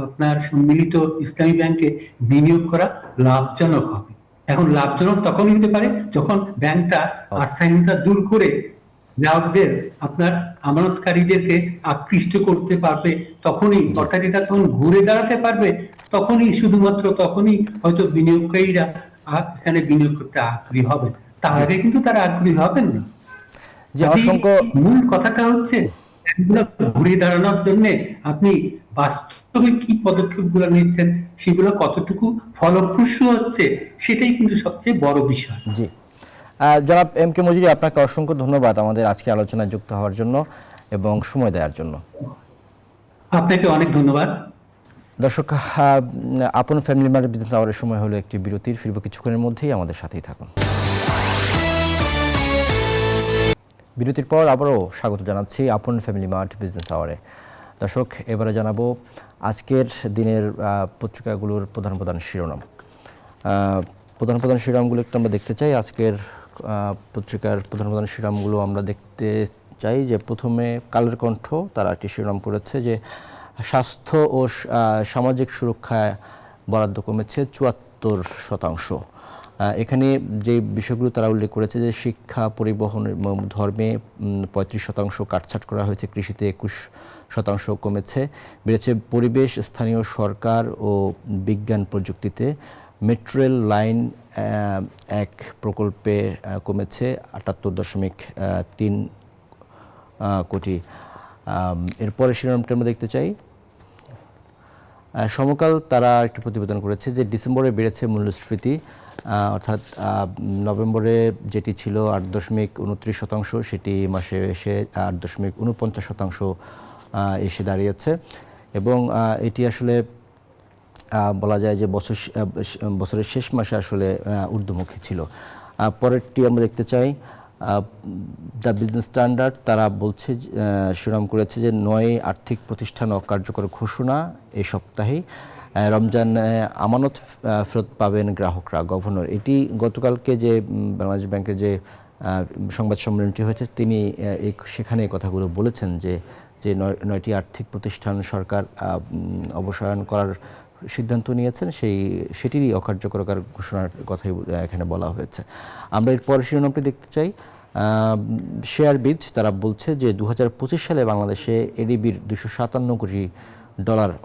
Speaker 6: আপনার সম্মিলিত ইসলামী ব্যাংকে বিনিয়োগ করা লাভজনক হবে। এখন লাভজনক তখনই হতে পারে যখন ব্যাংকটা আস্থাহীনতা দূর করে গ্রাহকদের, আপনার আমানতকারীদেরকে আকৃষ্ট করতে পারবে, তখনই, অর্থাৎ এটা যখন ঘুরে দাঁড়াতে পারবে তখনই, শুধুমাত্র তখনই হয়তো বিনিয়োগকারীরা এখানে বিনিয়োগ করতে আগ্রহী হবেন। তার আগে কিন্তু তারা আগ্রহী হবেন না।
Speaker 1: যে অসংখ্য
Speaker 6: মূল কথাটা হচ্ছে এগুলো ঘুরে দাঁড়ানোর জন্য আপনি বাস্তবে কি পদক্ষেপগুলো নিচ্ছেন, সেগুলো কতটুকু ফলপ্রসূ হচ্ছে, সেটাই কিন্তু সবচেয়ে বড় বিষয়।
Speaker 1: জি, জনাব এম কে মজুরি, আপনাকে অসংখ্য ধন্যবাদ আমাদের আজকে আলোচনায় যুক্ত হওয়ার জন্য এবং সময় দেওয়ার জন্য।
Speaker 6: আপনাকে অনেক ধন্যবাদ।
Speaker 1: দর্শক, আপন ফ্যামিলি মার্ট বিজনেস আওয়ারের সময় হলো একটি বিরতির, ফিরব কিছুক্ষণের মধ্যেই, আমাদের সাথেই থাকুন। বিরতির পর আবারও স্বাগত জানাচ্ছি আপন ফ্যামিলি মার্ট বিজনেস আওয়ারে। দর্শক, এবারে জানাবো আজকের দিনের পত্রিকাগুলোর প্রধান প্রধান শিরোনাম। প্রধান শিরোনামগুলো একটু আমরা দেখতে চাই। আজকের পত্রিকার প্রধান শিরোনামগুলো আমরা দেখতে চাই যে প্রথমে কালের কণ্ঠ, তারা একটি শিরোনাম করেছে যে স্বাস্থ্য ও সামাজিক সুরক্ষায় বরাদ্দ কমেছে ৭৪%। এখানে যে বিষয়গুলো তারা উল্লেখ করেছে যে শিক্ষা, পরিবহন এবং ধর্মে ৩৫% কাটছাট করা হয়েছে, কৃষিতে ২১% কমেছে, বেড়েছে পরিবেশ, স্থানীয় সরকার ও বিজ্ঞান প্রযুক্তিতে। মেট্রো রেল লাইন ১ প্রকল্পে কমেছে ৭৮.৩ কোটি। এরপরে শিরোনামটা আমরা দেখতে চাই। সমকাল তারা একটি প্রতিবেদন করেছে যে ডিসেম্বরে বেড়েছে মূল্যস্ফীতি, অর্থাৎ নভেম্বরে যেটি ছিল ৮.২৯%, সেটি মাসে এসে ৮.৪৯% এসে দাঁড়িয়েছে। এবং এটি আসলে বলা যায় যে বছরের শেষ মাসে আসলে ঊর্ধ্বমুখী ছিল। পরেরটি আমরা দেখতে চাই। দ্য বিজনেস স্ট্যান্ডার্ড তারা বলছে, শিরোনাম করেছে যে ৯ আর্থিক প্রতিষ্ঠান অকার্যকর ঘোষণা এই সপ্তাহেই। রমজান আমানত ফেরত পাবেন গ্রাহকরা, গভর্নর। এটি গতকালকে যে বাংলাদেশ ব্যাংকের যে সংবাদ সম্মেলনটি হয়েছে, তিনি সেখানে এই কথাগুলো বলেছেন যে ৯টি আর্থিক প্রতিষ্ঠান সরকার অবসায়ন করার সিদ্ধান্ত নিয়েছেন, সেটিরই অকার্যকর ঘোষণার কথাই এখানে বলা হয়েছে। আমরা এর পরের শিরোনামটি দেখতে চাই। শেয়ার বিচ তারা বলছে যে ২০২৫ সালে বাংলাদেশে এডিবির $২৫৭ কোটি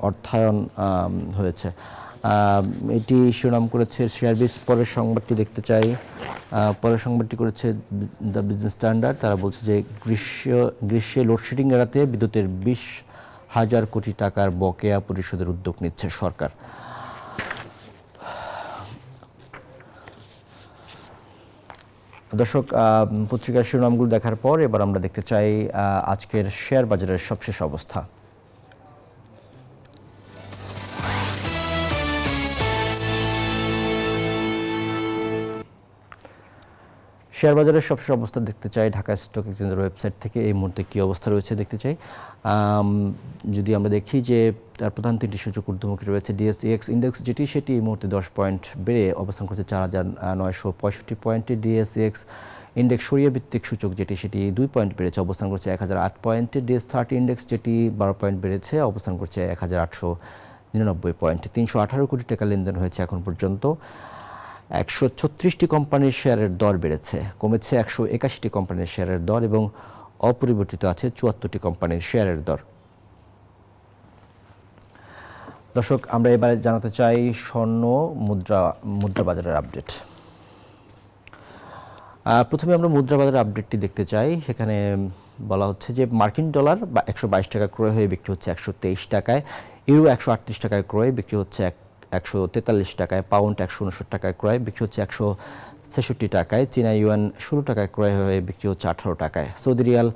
Speaker 1: অর্থায়ন হয়েছে। এটি শিরোনাম করেছে শেয়ার বিচ। পরের সংবাদটি দেখতে চাই। পরের সংবাদটি করেছে দ্য বিজনেস স্ট্যান্ডার্ড। তারা বলছে যে গ্রীষ্মে লোডশেডিং এড়াতে বিদ্যুতের ২০,০০০ কোটি টাকার বকেয়া পরিশোধের উদ্যোগ নিচ্ছে সরকার। দর্শক, পত্রিকার শিরোনামগুলো দেখার পর এবার আমরা দেখতে চাই আজকের শেয়ার বাজারের সবশেষ অবস্থা। শেয়ার বাজারের সবশেষ অবস্থা দেখতে চাই ঢাকা স্টক এক্সচেঞ্জের ওয়েবসাইট থেকে এই মুহূর্তে কী অবস্থা রয়েছে দেখতে চাই। যদি আমরা দেখি যে তার প্রধান তিনটি সূচক ঊর্ধ্বমুখী রয়েছে। ডিএসইএক্স ইন্ডেক্স যেটি, সেটি এই মুহূর্তে 10 পয়েন্ট বেড়ে অবস্থান করছে ৪,৯৬৫ পয়েন্টে। ডিএসইএক্স ইন্ডেক্স সরিয়ে ভিত্তিক সূচক যেটি, সেটি 2 পয়েন্ট বেড়েছে, অবস্থান করছে ১,০০৮ পয়েন্টে। ডিএস30 ইন্ডেক্স যেটি 12 পয়েন্ট বেড়েছে, অবস্থান করছে ১,৮৯৯ পয়েন্টে। ৩১৮ কোটি টাকা লেনদেন হয়েছে এখন পর্যন্ত। ১৩৬টি কোম্পানির শেয়ারের দর বেড়েছে, কমেছে ১৮১টি কোম্পানির শেয়ারের দর এবং অপরিবর্তিত আছে ৭৪টি কোম্পানির শেয়ারের দর। দর্শক, আমরা এবারে জানাতে চাই স্বর্ণ মুদ্রা বাজারের আপডেট। প্রথমে আমরা মুদ্রা বাজারের আপডেটটি দেখতে চাই। সেখানে বলা হচ্ছে যে মার্কিন ডলার 122 টাকা ক্রয় হয়ে বিক্রি হচ্ছে 123 টাকায়, ইউরো 138 টাকায় ক্রয় বিক্রি হচ্ছে 143 টাকায়, পাউন্ড 159 টাকায় ক্রয় বিক্রি হচ্ছে 166 টাকায়, চীনা ইউয়ান 16 টাকায় ক্রয় হয়ে বিক্রি হচ্ছে 18 টাকায়, সৌদি রিয়াল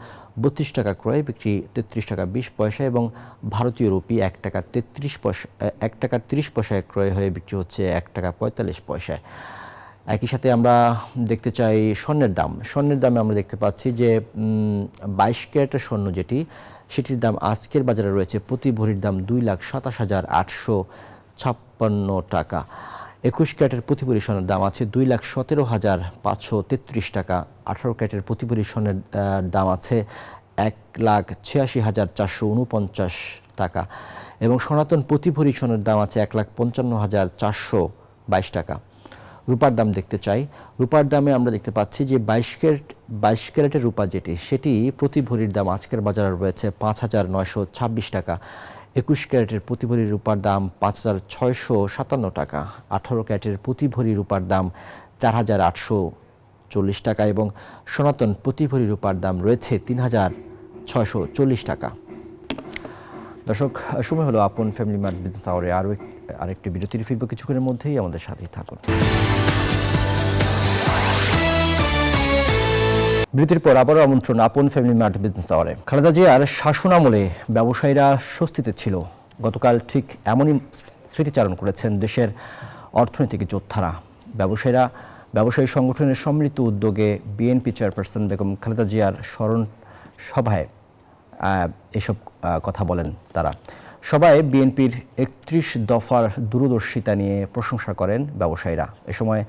Speaker 1: 32 টাকা ক্রয় বিক্রি 33 টাকা 20 পয়সা এবং ভারতীয় রুপি 1 টাকা 30 পয়সায় ক্রয় হয়ে বিক্রি হচ্ছে 1 টাকা 45 পয়সায়। একই সাথে আমরা দেখতে চাই স্বর্ণের দামে আমরা দেখতে পাচ্ছি যে 22 ক্যারেটের স্বর্ণ সেটির দাম আজকের বাজারে রয়েছে প্রতি ভরির দাম 2,27,856 টাকা। 21 ক্যারেটের প্রতি ভরি স্বর্ণের দাম আছে 2,17,533 টাকা। 18 ক্যারেটের প্রতি ভরি স্বর্ণের দাম আছে 1,86,449 টাকা এবং সনাতন প্রতি ভরি স্বর্ণের দাম আছে 1,55,422 টাকা। রূপার দাম দেখতে চাই। রূপার দামে আমরা দেখতে পাচ্ছি যে 22 ক্যারেটের রূপা সেটি প্রতি ভরির দাম আজকের বাজারে রয়েছে 5,926 টাকা। 21 ক্যারেটের প্রতি ভরি রূপার দাম 5,657 টাকা। 18 ক্যারেটের প্রতি ভরি রূপার দাম 4,840 টাকা এবং সনাতন প্রতি ভরি রূপার দাম রয়েছে 3,640 টাকা। দর্শক, সময় হলো আপন ফ্যামিলি মার্ট বিজনেস আওয়ারে আরেকটি বিরতির ফিরব কিছুক্ষণের মধ্যেই, আমাদের সাথেই থাকুন। বিরতির পর আবারও আমন্ত্রণ আপন ফ্যামিলি মার্ট বিজনেস আওয়ারে। খালেদা জিয়ার শাসনামলে ব্যবসায়ীরা স্বস্তিতে ছিল। গতকাল ঠিক এমনই স্মৃতিচারণ করেছেন দেশের অর্থনৈতিক যোদ্ধারা। ব্যবসায়ী সংগঠনের সম্মিলিত উদ্যোগে বিএনপি চেয়ারপারসন বেগম খালেদা জিয়ার স্মরণ সভায় এসব কথা বলেন তারা। সভায় বিএনপির 31 দফার দূরদর্শিতা নিয়ে প্রশংসা করেন ব্যবসায়ীরা। এ সময়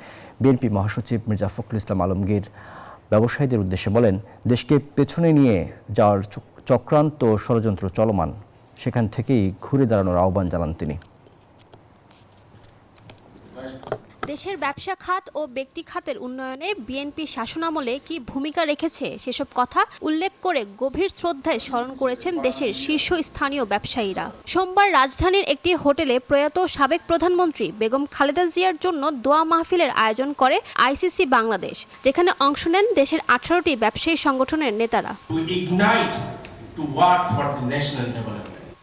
Speaker 1: বিএনপি মহাসচিব মির্জা ফখরুল ইসলাম আলমগীর ব্যবসায়ীদের উদ্দেশ্যে বলেন, দেশকে পেছনে নিয়ে যাওয়ার চক্রান্ত ষড়যন্ত্র চলমান, সেখান থেকেই ঘুরে দাঁড়ানোর আহ্বান জানান তিনি।
Speaker 7: দেশের ব্যবসা খাত ও ব্যক্তি খাতের উন্নয়নে বিএনপি শাসনামলে কি ভূমিকা রেখেছে সেসব কথা উল্লেখ করে গভীর শ্রদ্ধায় স্মরণ করেছেন দেশের শীর্ষস্থানীয় ব্যবসায়ীরা। সোমবার রাজধানীর একটি হোটেলে প্রয়াত সাবেক প্রধানমন্ত্রী বেগম খালেদা জিয়ার জন্য দোয়া মাহফিলের আয়োজন করে আইসিসি বাংলাদেশ, যেখানে অংশ নেন দেশের 18টি ব্যবসায়ী সংগঠনের নেতারা।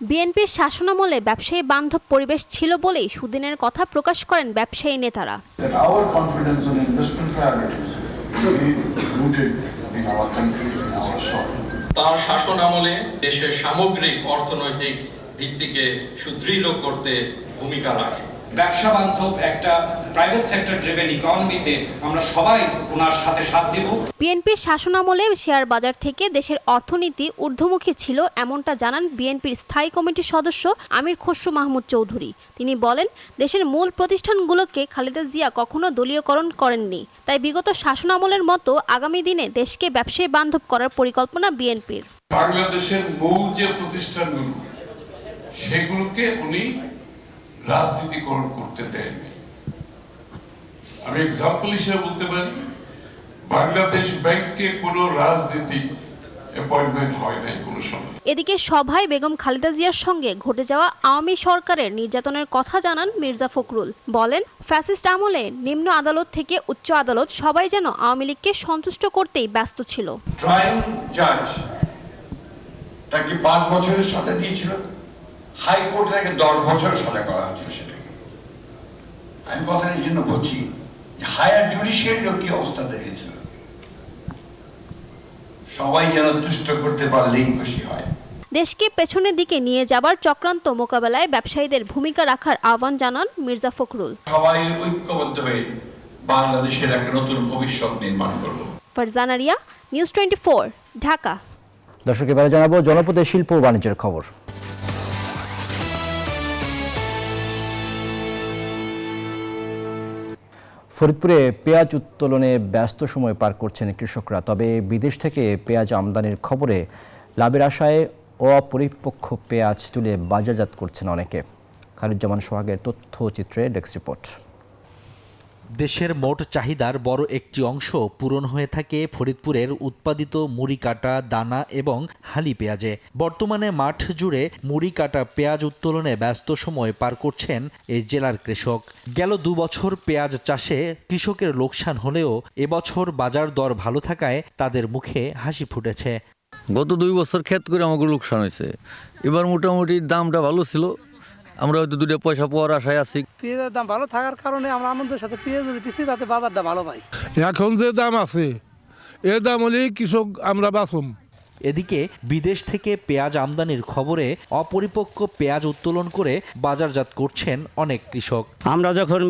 Speaker 7: বিএনপির শাসনামলে ব্যবসায়ী বান্ধব পরিবেশ ছিল বলেই সুদিনের কথা প্রকাশ করেন ব্যবসায়ী নেতারা।
Speaker 8: তার শাসনামলে দেশের সামগ্রিক অর্থনৈতিক ভিত্তিকে সুদৃঢ় করতে ভূমিকা রাখে।
Speaker 9: ব্যবসা বান্ধব একটা প্রাইভেট সেক্টর ড্রিভেন ইকোনমিতে আমরা সবাই ওনার সাথে সাথ দেব।
Speaker 7: বিএনপির শাসনামলে শেয়ার বাজার থেকে দেশের অর্থনীতি ঊর্ধ্বমুখী ছিল, এমনটা জানান বিএনপির স্থায়ী কমিটির সদস্য আমির খসরু মাহমুদ চৌধুরী। তিনি বলেন, দেশের মূল প্রতিষ্ঠানগুলোকে খালেদা জিয়া কখনো দলীয়করণ করেননি, তাই বিগত শাসনামলের মতো আগামী দিনে দেশকে ব্যবসায়ী বান্ধব করার পরিকল্পনা বিএনপির।
Speaker 10: বাংলাদেশের মূল যে প্রতিষ্ঠানগুলো সেগুলোকে উনি রাজনীতিকরণ করতে দেয়নি। আমি এক্সাম্পল হিসেবে বলতে পারি, বাংলাদেশ ব্যাংকে কোনো রাজনীতিক অ্যাপয়েন্টমেন্ট হয় নাই কোনো সময়।
Speaker 7: এদিকে সভায় বেগম খালেদা জিয়ার সঙ্গে ঘটে যাওয়া আওয়ামী সরকারের নির্যাতনের কথা জানান মির্জা ফখরুল। বলেন, ফ্যাসিস্ট আমলে নিম্ন আদালত থেকে উচ্চ আদালত সবাই যেন আওয়ামী লীগকে সন্তুষ্ট করতেই ব্যস্ত ছিল।
Speaker 10: ট্রায়াল জাজ তাকে 5 বছরের সাথে দিয়েছিল, হাইকোর্ট থেকে 10 বছরের সাথে করা হয়েছিল সেটাকে। আমি কথাটা এই জন্য বলছি, হায়ার জুডিশিয়ারিরও কি অবস্থা দেখেছিল, সবাই যেন দুষ্ট করতে পারলেই খুশি হয়।
Speaker 7: দেশকে পেছনের দিকে নিয়ে যাবার চক্রান্ত মোকাবেলায় ব্যবসায়ীদের ভূমিকা রাখার আহ্বান জানান মির্জা ফখরুল।
Speaker 10: সবাই ঐক্যবদ্ধ হয়ে বাংলাদেশের একটা নতুন ভবিষ্যৎ নির্মাণ করব।
Speaker 7: ফারজানা রিয়া, নিউজ 24, ঢাকা।
Speaker 1: দর্শক, এবারে জানাবো জনপদের শিল্প ও বাণিজ্যের খবর। ফরিদপুরে পেঁয়াজ উত্তোলনে ব্যস্ত সময় পার করছেন কৃষকরা। তবে বিদেশ থেকে পেঁয়াজ আমদানির খবরে লাভের আশায় অপরিপক্ক পেঁয়াজ তুলে বাজারজাত করছেন অনেকে। খালিদুজ্জামান সোহাগের তথ্যচিত্রে ডেস্ক রিপোর্ট।
Speaker 3: দেশের মোট চাহিদার বড় একটি অংশ পূরণ হয়ে থাকে ফরিদপুরের উৎপাদিত মুড়ি কাটা, দানা এবং হালি পেঁয়াজে। বর্তমানে মাঠ জুড়ে মুড়ি কাটা পেঁয়াজ উত্তোলনে ব্যস্ত সময় পার করছেন এই জেলার কৃষক। গেল 2 বছর পেঁয়াজ চাষে কৃষকের লোকসান হলেও এবছর বাজার দর ভালো থাকায় তাদের মুখে হাসি ফুটেছে।
Speaker 11: গত 2 বছর ক্ষেত করে আমাকে লোকসান হয়েছে, এবার মোটামুটি দামটা ভালো ছিল, আমরা হয়তো 2 পয়সা পাওয়ার আশায় আছি।
Speaker 12: পেঁয়াজের দাম ভালো থাকার কারণে আমরা আনন্দের সাথে পেঁয়াজ দিচ্ছি, তাতে বাজারটা ভালো পাই।
Speaker 13: এখন যে দাম আছে এ দাম হলেই কৃষক আমরা বাঁচুম।
Speaker 3: এদিকে বিদেশ থেকে পেঁয়াজ আমদানির খবরে অপরিপক্ক পেঁয়াজ উত্তোলন করে বাজারজাত করছেন অনেক কৃষক।
Speaker 12: আমরা যখন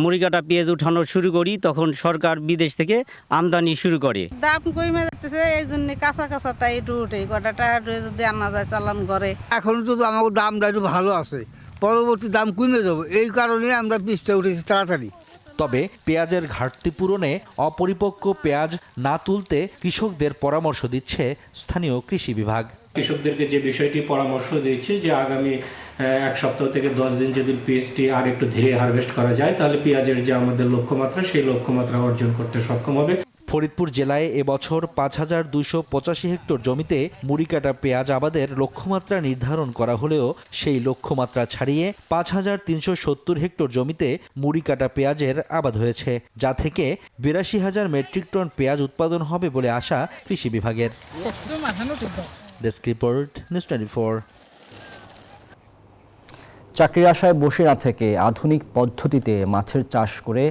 Speaker 12: মুড়ি কাটা পেঁয়াজ উঠানো শুরু করি তখন সরকার বিদেশ থেকে আমদানি শুরু করে।
Speaker 14: দাম কমে যাচ্ছে, এই জন্য কাঁচা কাঁচা তাই একটু উঠে গোটাটা যদি আনা যায় চালান করে।
Speaker 12: এখন যদি আমাদের দামটা একটু ভালো আছে, পরবর্তী দাম কমে যাবে, এই কারণে আমরা বীজটা উঠেছি তাড়াতাড়ি।
Speaker 3: তবে পেঁয়াজের ঘাটতি পূরণে অপরিপক্ক পেঁয়াজ না তুলতে কৃষকদের পরামর্শ দিচ্ছে স্থানীয় কৃষি বিভাগ।
Speaker 15: কৃষকদেরকে যে বিষয়টি পরামর্শ দিচ্ছে যে আগামী 1 সপ্তাহ থেকে 10 দিন যদি পেঁয়াজটি আর একটু ধীরে হারভেস্ট করা যায়, তাহলে পেঁয়াজের যে আমাদের লক্ষ্যমাত্রা সেই লক্ষ্যমাত্রা অর্জন করতে সক্ষম হবে।
Speaker 3: ফরিদপুর জেলায় এবছর 5285 হেক্টর জমিতে মুড়ি কাটা পেঁয়াজ আবাদের লক্ষ্যমাত্রা নির্ধারণ করা হলেও সেই লক্ষ্যমাত্রা ছাড়িয়ে 5370 হেক্টর জমিতে মুড়ি কাটা পেঁয়াজের আবাদ হয়েছে, যা থেকে 82,000 মেট্রিক টন পেঁয়াজ উৎপাদন হবে বলে আশা কৃষি বিভাগের। Desk report, news 24।
Speaker 1: চাকরির আশায় বসে না থেকে আধুনিক পদ্ধতিতে মাছের চাষ করে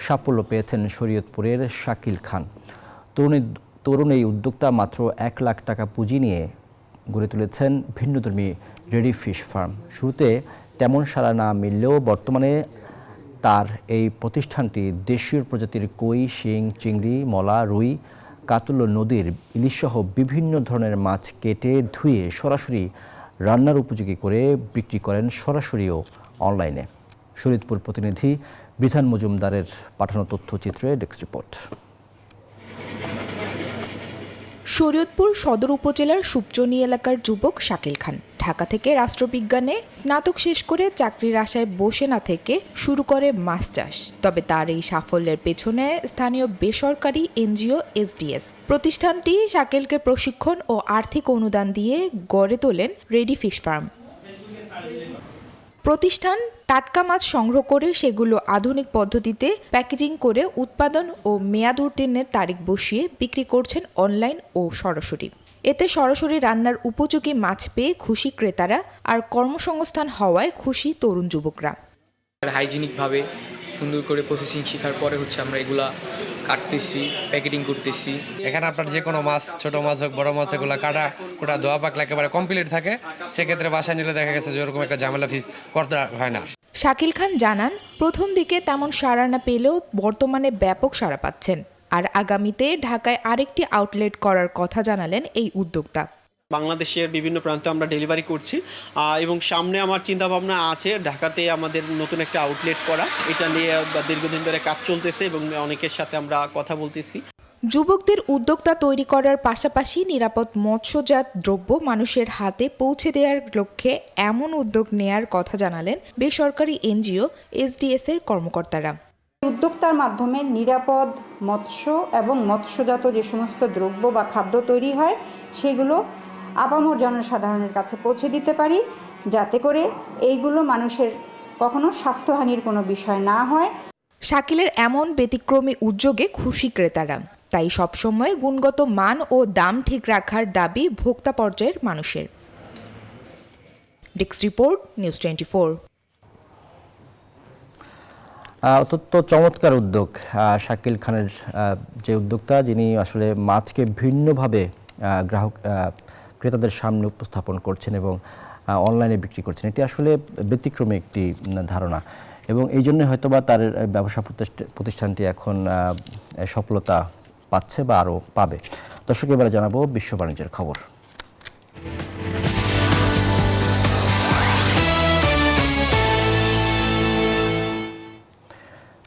Speaker 1: সাফল্য পেয়েছেন শরীয়তপুরের শাকিল খান। তরুণ এই উদ্যোক্তা মাত্র 1 লাখ টাকা পুঁজি নিয়ে গড়ে তুলেছেন ভিন্নধর্মী রেডি ফিশ ফার্ম। শুরুতে তেমন সাড়া না মিললেও বর্তমানে তার এই প্রতিষ্ঠানটি দেশীয় প্রজাতির কই, শিং, চিংড়ি, মলা, রুই, কাতল নদীর ইলিশসহ বিভিন্ন ধরনের মাছ কেটে ধুয়ে সরাসরি রান্নার উপযোগী করে বিক্রি করেন সরাসরি ও অনলাইনে। শরীয়তপুর প্রতিনিধি বিধান মজুমদারের পাঠানো তথ্যচিত্রে ডেস্ক রিপোর্ট।
Speaker 16: শরীয়তপুর সদর উপজেলার সুপচনি এলাকার যুবক শাকিল খান ঢাকা থেকে রাষ্ট্রবিজ্ঞানে স্নাতক শেষ করে চাকরির আশায় বসে না থেকে শুরু করে মাছ চাষ। তবে তার এই সাফল্যের পেছনে স্থানীয় বেসরকারি এনজিও এসডিএস প্রতিষ্ঠানটি শাকিলকে প্রশিক্ষণ ও আর্থিক অনুদান দিয়ে গড়ে তোলেন রেডি ফিশ ফার্ম। প্রতিষ্ঠান টাটকা মাছ সংগ্রহ করে সেগুলো আধুনিক পদ্ধতিতে প্যাকেজিং করে উৎপাদন ও মেয়াদ উত্তীর্ণের তারিখ বসিয়ে বিক্রি করছেন অনলাইন ও সরাসরি। এতে সরাসরি রান্নার উপযোগী মাছ পেয়ে খুশি ক্রেতারা, আর কর্মসংস্থান হওয়ায় খুশি তরুণ যুবকরা।
Speaker 17: হাইজিনিকভাবে সুন্দর করে প্রসেসিং শেখার পরে আমরা এগুলা কাটতেছি, প্যাকেটিং করতেছি। এখানে আপনার যে কোনো মাছ, ছোট মাছ হোক বড় মাছ, এগুলো কাটা কোটা ধোয়া পাকলা একেবারে কমপ্লিট থাকে। সেক্ষেত্রে বাসায় নিলে দেখা গেছে যে ওরকম একটা ঝামেলা ফিস করতে হয় না।
Speaker 16: শাকিল খান জানান, প্রথম দিকে তেমন সাড়া না পেলেও বর্তমানে ব্যাপক সাড়া পাচ্ছেন, আর আগামীতে ঢাকায় আরেকটি আউটলেট করার কথা জানালেন এই উদ্যোক্তা।
Speaker 18: বাংলাদেশের বিভিন্ন প্রান্তে আমরা ডেলিভারি করছি এবং সামনে আমার চিন্তা ভাবনা আছে ঢাকাতে আমাদের নতুন একটা আউটলেট করা। এটা নিয়ে দীর্ঘদিন ধরে কাজ চলতেছে এবং অনেকের সাথে আমরা কথা বলতেছি।
Speaker 16: যুবকদের উদ্যোক্তা তৈরি করার পাশাপাশি নিরাপদ মৎস্যজাত দ্রব্য মানুষের হাতে পৌঁছে দেওয়ার লক্ষ্যে এমন উদ্যোগ নেয়ার কথা জানালেন বেসরকারি এনজিও এসডিএস এর কর্মকর্তারা।
Speaker 19: উদ্যোক্তার মাধ্যমে নিরাপদ মৎস্য এবং মৎস্যজাত যে সমস্ত দ্রব্য বা খাদ্য তৈরি হয় সেগুলো আপামর জনসাধারণের কাছে পৌঁছে দিতে পারি, যাতে করে এইগুলো মানুষের কখনো স্বাস্থ্যহানির কোনো বিষয় না হয়।
Speaker 16: শাকিলের এমন ব্যতিক্রমী উদ্যোগে খুশি ক্রেতারা, তাই সবসময় গুণগত মান ও দাম ঠিক রাখার দাবি ভোক্তা পর্যায়ের মানুষের। Desk report, news 24।
Speaker 1: অত্যন্ত চমৎকার উদ্যোগ শাকিল খানের, যে উদ্যোক্তা যিনি আসলে মাছকে ভিন্নভাবে ক্রেতাদের সামনে উপস্থাপন করছেন এবং অনলাইনে বিক্রি করছেন। এটি আসলে ব্যতিক্রমী একটি ধারণা এবং এই জন্য হয়তোবা তার ব্যবসা প্রতিষ্ঠানটি এখন সফলতা পাচ্ছে বা আরও পাবে। দর্শক, এবারে জানাবো বিশ্ব বাণিজ্যের খবর।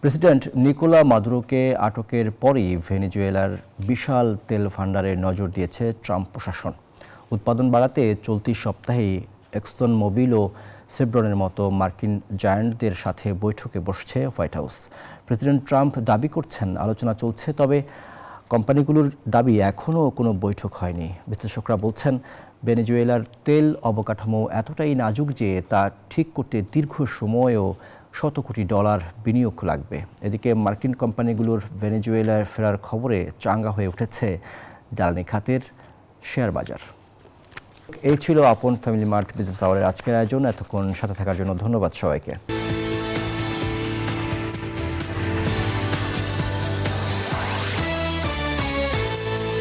Speaker 1: প্রেসিডেন্ট নিকোলা মাদুরোকে আটকের পরই ভেনেজুয়েলার বিশাল তেল ভান্ডারে নজর দিয়েছে ট্রাম্প প্রশাসন। উৎপাদন বাড়াতে চলতি সপ্তাহেই এক্সন মোবিল ও সেভরনের মতো মার্কিন জায়ান্টদের সাথে বৈঠকে বসছে হোয়াইট হাউস। প্রেসিডেন্ট ট্রাম্প দাবি করছেন আলোচনা চলছে, তবে কোম্পানিগুলোর দাবি এখনও কোনো বৈঠক হয়নি। বিশ্লেষকরা বলছেন ভেনেজুয়েলার তেল অবকাঠামো এতটাই নাজুক যে তা ঠিক করতে দীর্ঘ সময় ও শত কোটি ডলার বিনিয়োগ লাগবে। এদিকে মার্কিন কোম্পানিগুলোর ভেনেজুয়েলায় ফেরার খবরে চাঙ্গা হয়ে উঠেছে জ্বালানি খাতের শেয়ার বাজার। এই ছিল আপন ফ্যামিলি মার্ট বিজনেস আওয়ারের আজকের আয়োজন। এতক্ষণ সাথে থাকার জন্য ধন্যবাদ সবাইকে।